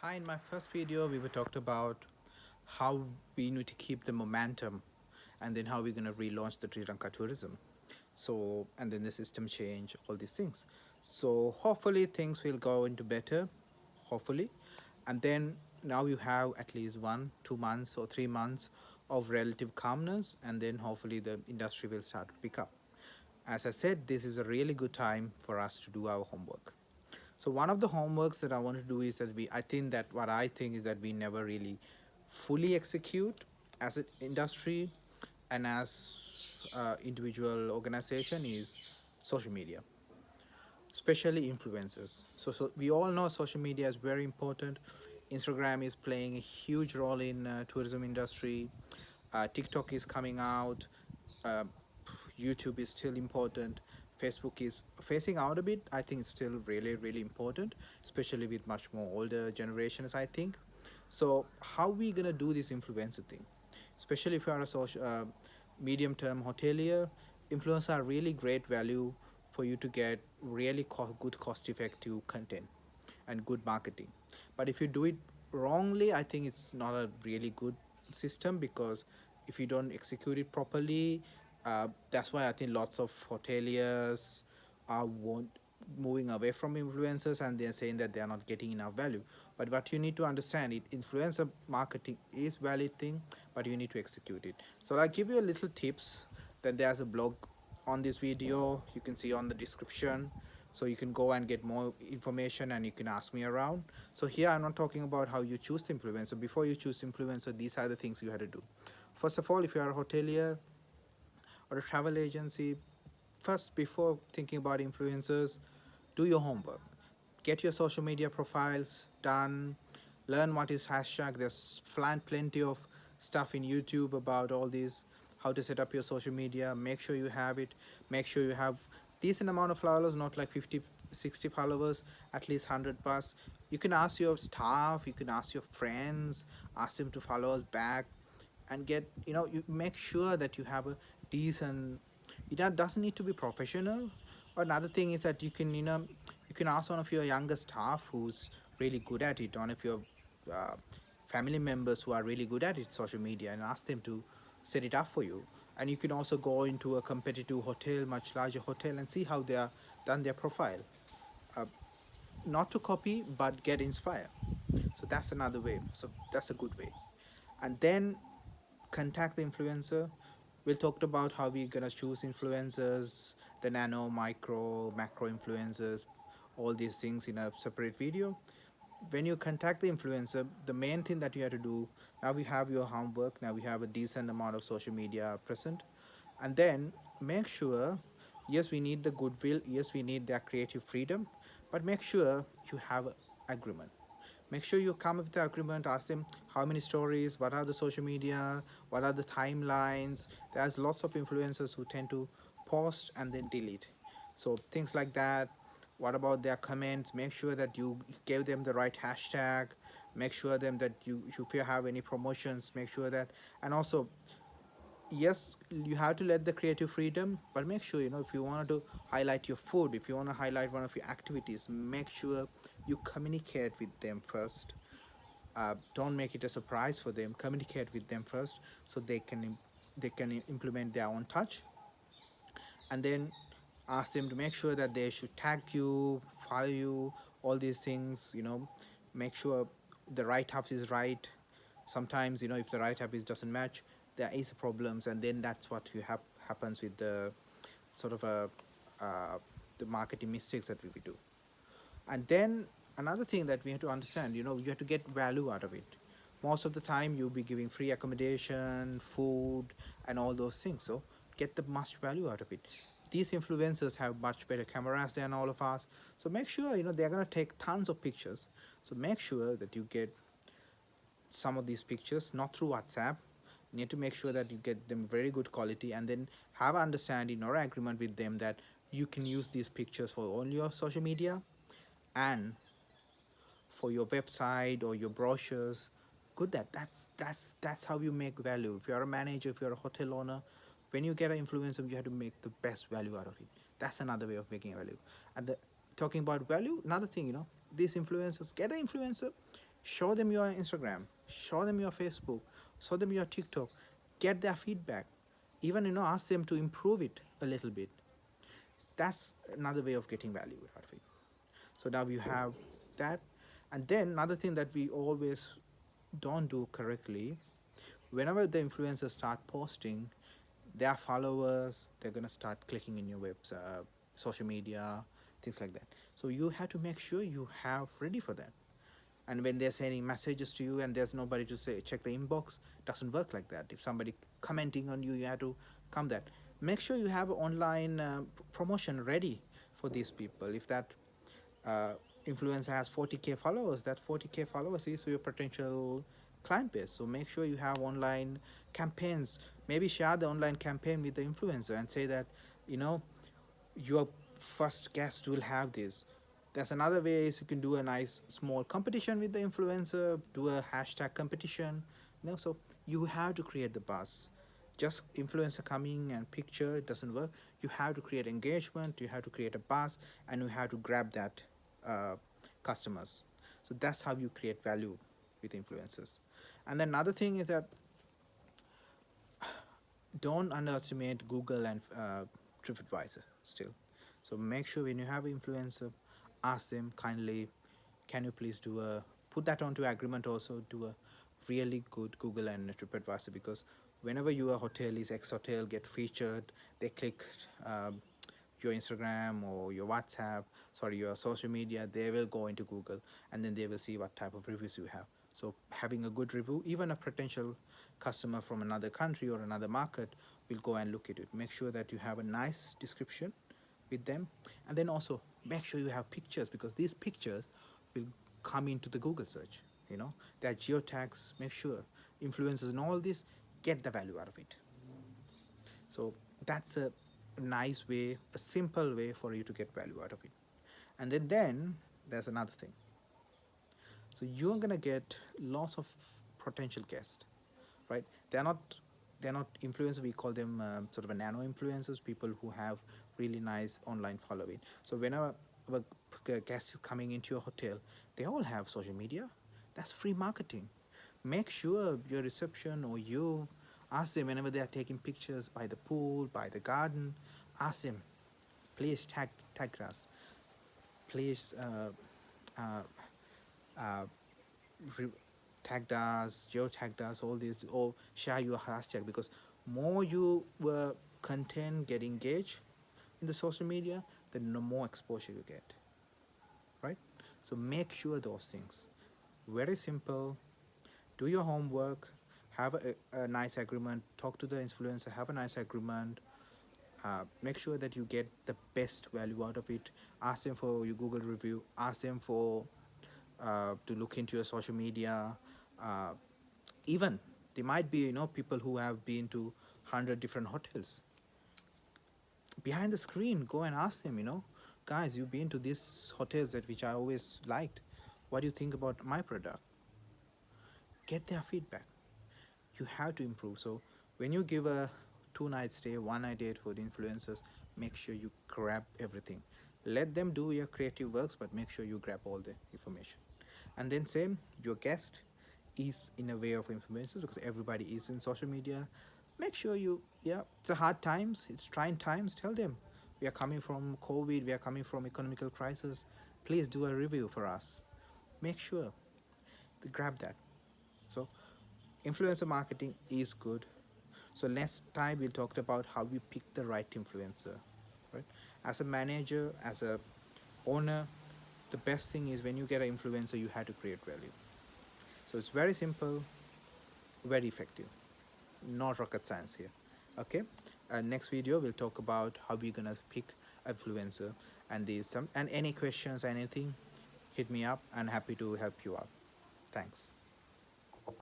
Hi, in my first video, we were talked about how we need to keep the momentum and then how we're going to relaunch the Sri Lanka tourism. So, and then the system change, all these things. So, hopefully, things will go into better, hopefully. And then now you have at least 1, 2 months, or 3 months of relative calmness, and then hopefully the industry will start to pick up. As I said, this is a really good time for us to do our homework. So one of the homeworks that I want to do is that I think is that we never really fully execute as an industry and as individual organization is social media, especially influencers. So we all know social media is very important. Instagram is playing a huge role in tourism industry. TikTok is coming out. uh, YouTube is still important. Facebook is phasing out a bit. I think it's still really, really important, especially with much more older generations, I think. So, how we gonna do this influencer thing? Especially if you are a social, medium term hotelier, influencers are really great value for you to get really good cost effective content and good marketing. But if you do it wrongly, I think it's not a really good system because if you don't execute it properly, that's why I think lots of hoteliers are moving away from influencers and they're saying that they are not getting enough value. But what you need to understand it, influencer marketing is valid thing, but you need to execute it. So I'll give you a little tips. Then there's a blog on this video you can see on the description, so you can go and get more information and you can ask me around. So here I'm not talking about how you choose the influencer. Before you choose influencer, these are the things you have to do. First of all, if you are a hotelier or a travel agency, first, before thinking about influencers, do your homework. Get your social media profiles done. Learn what is hashtag. There's plenty of stuff in YouTube about all these, how to set up your social media. Make sure you have it. Make sure you have decent amount of followers, not like 50, 60 followers, at least 100 plus. You can ask your staff, you can ask your friends, ask them to follow us back and get, you make sure that you have a decent, it doesn't need to be professional. But another thing is that you can ask one of your younger staff who's really good at it, one of your uh, family members who are really good at it, social media, and ask them to set it up for you. And you can also go into a competitive hotel, much larger hotel, and see how they are done their profile. uh, Not to copy but get inspired. So that's another way, so that's a good way. And then contact the influencer. We'll talk about how we're gonna choose influencers, the nano, micro, macro influencers, all these things in a separate video. When you contact the influencer, the main thing that you have to do, now we have your homework, now we have a decent amount of social media present, and then make sure, yes, we need the goodwill, yes, we need their creative freedom, but make sure you have agreement. Make sure you come up with the agreement. Ask them how many stories, what are the social media, what are the timelines. There's lots of influencers who tend to post and then delete, so things like that. What about their comments? Make sure that you gave them the right hashtag. Make sure them that you, if you have any promotions, make sure that. And also, yes, you have to let the creative freedom, but make sure, if you want to highlight your food, if you want to highlight one of your activities, make sure you communicate with them first. Don't make it a surprise for them. Communicate with them first so they can implement their own touch. And then ask them to make sure that they should tag you, follow you, all these things. Make sure the write-ups is right. Sometimes, if the write-up is doesn't match, there is problems, and then that's what you have happens with the sort of a uh, the marketing mistakes that we do. And then another thing that we have to understand, you have to get value out of it. Most of the time you'll be giving free accommodation, food, and all those things, so get the much value out of it. These influencers have much better cameras than all of us, so make sure, they're going to take tons of pictures. So make sure that you get some of these pictures not through WhatsApp. You need to make sure that you get them very good quality, and then have an understanding or agreement with them that you can use these pictures for all your social media and for your website or your brochures. Good, that's how you make value. If you're a manager, if you're a hotel owner, when you get an influencer, you have to make the best value out of it. That's another way of making value. And talking about value, another thing, these influencers, get an influencer, Show them your Instagram, show them your Facebook, show them your TikTok, get their feedback, even ask them to improve it a little bit. That's another way of getting value out of it. So now you have that. And then another thing that we always don't do correctly, whenever the influencers start posting, their followers, they're going to start clicking in your website, social media, things like that. So you have to make sure you have ready for that. And when they're sending messages to you and there's nobody to say check the inbox, doesn't work like that. If somebody commenting on you, you have to come that. Make sure you have online promotion ready for these people. If that uh, influencer has 40K followers, that 40K followers is your potential client base. So make sure you have online campaigns. Maybe share the online campaign with the influencer and say that, you know your first guest will have this. There's another way is you can do a nice small competition with the influencer, do a hashtag competition. So you have to create the buzz. Just influencer coming and picture, it doesn't work. You have to create engagement, you have to create a buzz, and you have to grab that uh, customers. So that's how you create value with influencers. And then another thing is that don't underestimate Google and TripAdvisor still. So make sure when you have an influencer, ask them kindly, can you please do a put that onto agreement also, do a really good Google and TripAdvisor, because whenever your hotel is X hotel get featured, they click your Instagram or your WhatsApp, sorry, your social media, they will go into Google and then they will see what type of reviews you have. So having a good review, even a potential customer from another country or another market will go and look at it. Make sure that you have a nice description with them, and then also make sure you have pictures, because these pictures will come into the Google search. They are geotags. Make sure influencers and all this, get the value out of it. So that's a nice way, a simple way for you to get value out of it. And then there's another thing. So you're gonna get lots of potential guests, right? They're not influencers. We call them sort of a nano influencers, people who have really nice online following. So whenever a guest is coming into your hotel, they all have social media. That's free marketing. Make sure your reception or you ask them whenever they are taking pictures by the pool, by the garden. Ask them, please tag us. Please uh, uh, re- tagged us, geotagged us, all these, or share your hashtag, because more you content get engaged in the social media, the more exposure you get, right? So make sure those things. Very simple. Do your homework. Have a nice agreement. Talk to the influencer. Have a nice agreement. Make sure that you get the best value out of it. Ask them for your Google review. Ask them for to look into your social media. Uh, Even there might be people who have been to 100 different hotels. Behind the screen, go and ask them. Guys, you've been to these hotels that which I always liked. What do you think about my product? Get their feedback. You have to improve. So when you give a 2 night stay, 1 night date for the influencers, make sure you grab everything. Let them do your creative works, but make sure you grab all the information. And then same, your guest is in a way of influencers, because everybody is in social media. Make sure yeah, it's a hard times, it's trying times. Tell them we are coming from COVID, we are coming from economical crisis. Please do a review for us. Make sure they grab that. So influencer marketing is good. So next time we'll talk about how we pick the right influencer, right? As a manager, as a owner, the best thing is when you get an influencer, you have to create value. So it's very simple, very effective. Not rocket science here. Okay. Next video we'll talk about how we're gonna pick influencer, and these some and any questions, anything, hit me up. I'm happy to help you out. Thanks.